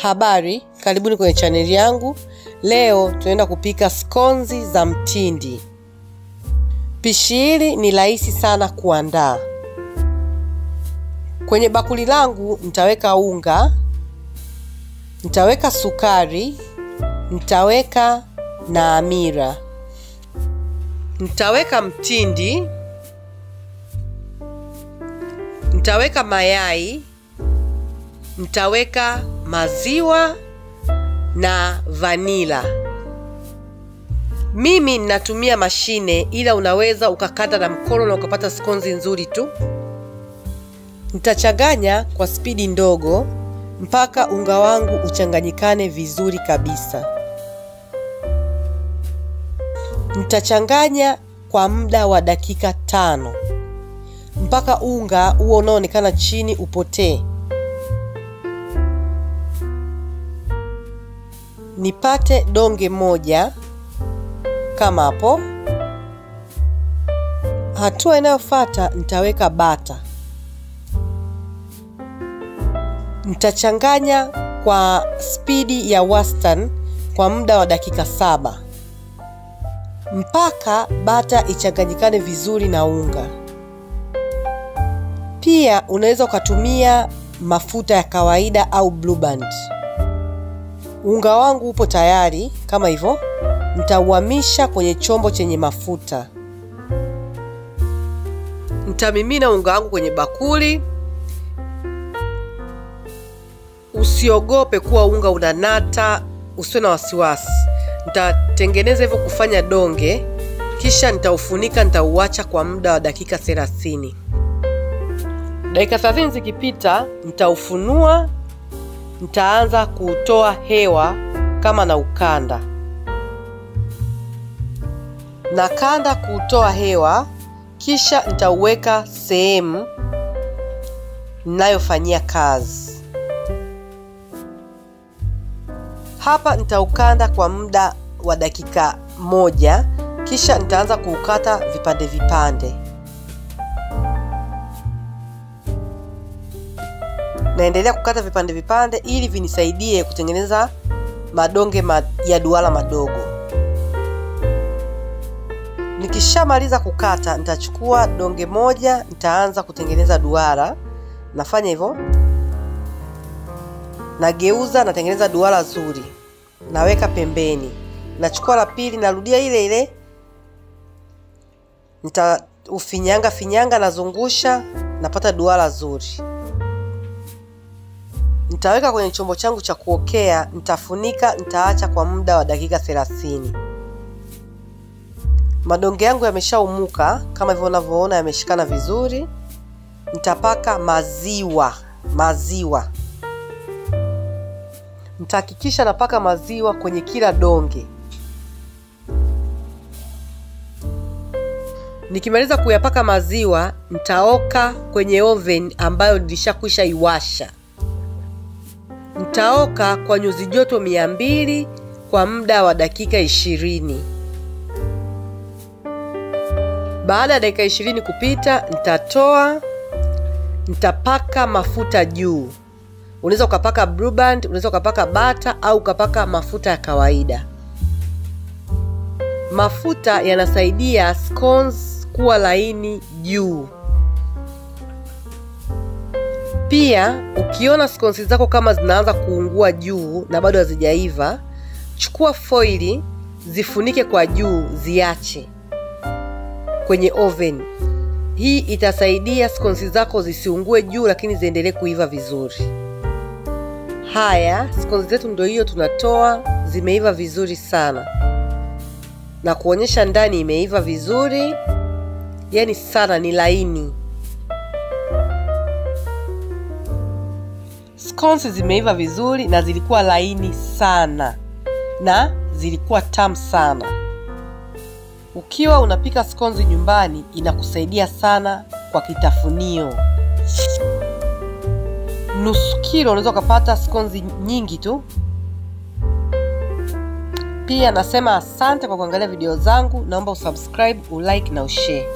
Habari, karibuni kwenye chaneli yangu. Leo tunaenda kupika skonzi za mtindi. Pishi hili ni rahisi sana kuandaa. Kwenye bakuli langu nitaweka unga, nitaweka sukari, nitaweka na amira, nitaweka mtindi, nitaweka mayai, nitaweka maziwa na vanila. Mimi ninatumia mashine, ila unaweza ukakanda na mkono na ukapata skonzi nzuri tu. Nitachanganya kwa spidi ndogo mpaka unga wangu uchanganyikane vizuri kabisa. Nitachanganya kwa muda wa dakika 5 mpaka unga huo unaoonekana chini upotee. Nipate donge moja kama hapo. Hatua inayofuata nitaweka bata. Nitachanganya kwa spidi ya wastani kwa muda wa dakika 7 mpaka bata ichanganyikane vizuri na unga. Pia unaweza ukatumia mafuta ya kawaida au Blue Band. Unga wangu upo tayari kama hivyo. Nitauhamisha kwenye chombo chenye mafuta. Nitamimina unga wangu kwenye bakuli. Usiogope kuwa unga unanata, usiwe na wasiwasi. Nitatengeneza hivyo kufanya donge, kisha nitaufunika, nitauacha kwa muda wa dakika 30. Dakika 30 zikipita, nitaufunua. Nitaanza kutoa hewa kama na ukanda. Nakanda kutoa hewa, kisha nitauweka sehemu ninayofanyia kazi. Hapa nitaukanda kwa muda wa dakika 1, kisha nitaanza kuukata vipande vipande. Naendelea kukata vipande vipande ili vinisaidie kutengeneza madonge ya duara madogo. Nikishamaliza kukata, nitachukua donge moja, nitaanza kutengeneza duara. Nafanya hivyo. Nageuza, natengeneza duara zuri. Naweka pembeni. Nachukua la pili, narudia ile ile. Nitaufinyanga nazungusha, napata duara zuri. Nitaweka kwenye chombo changu cha kuokea, nitafunika, nitaacha kwa muda wa dakika 30. Madonge yangu yameshaumuka kama hivyo unavyoona, yameshikana vizuri. Nitapaka maziwa. Nitahakikisha napaka maziwa kwenye kila donge. Nikimaliza kuyapaka maziwa, nitaoka kwenye oven ambayo nilishakwisha iwasha. Nitaoka kwa nyuzi joto 200 kwa muda wa dakika 20. Baada ya dakika 20 kupita, nitatoa. Nitapaka mafuta juu. Unaweza ukapaka Blue Band, unaweza ukapaka bata au ukapaka mafuta ya kawaida. Mafuta yanasaidia scones kuwa laini juu. Pia ukiona skonzi zako kama zinaanza kuungua juu na bado hazijaiva, chukua foili, zifunike kwa juu, ziache kwenye oven. Hii itasaidia skonzi zako zisiungue juu, lakini ziendelee kuiva vizuri. Haya, skonzi zetu ndio hiyo tunatoa, zimeiva vizuri sana. Na kuonyesha ndani imeiva vizuri. Yaani sana, ni laini. Skonzi zimeiva vizuri na zilikuwa laini sana na zilikuwa tamu sana. Ukiwa unapika skonzi nyumbani, inakusaidia sana kwa kitafunio. Nusu kilo unaweza kupata skonzi nyingi tu. Pia nasema asante kwa kuangalia video zangu. Naomba usubscribe, ulike na ushare.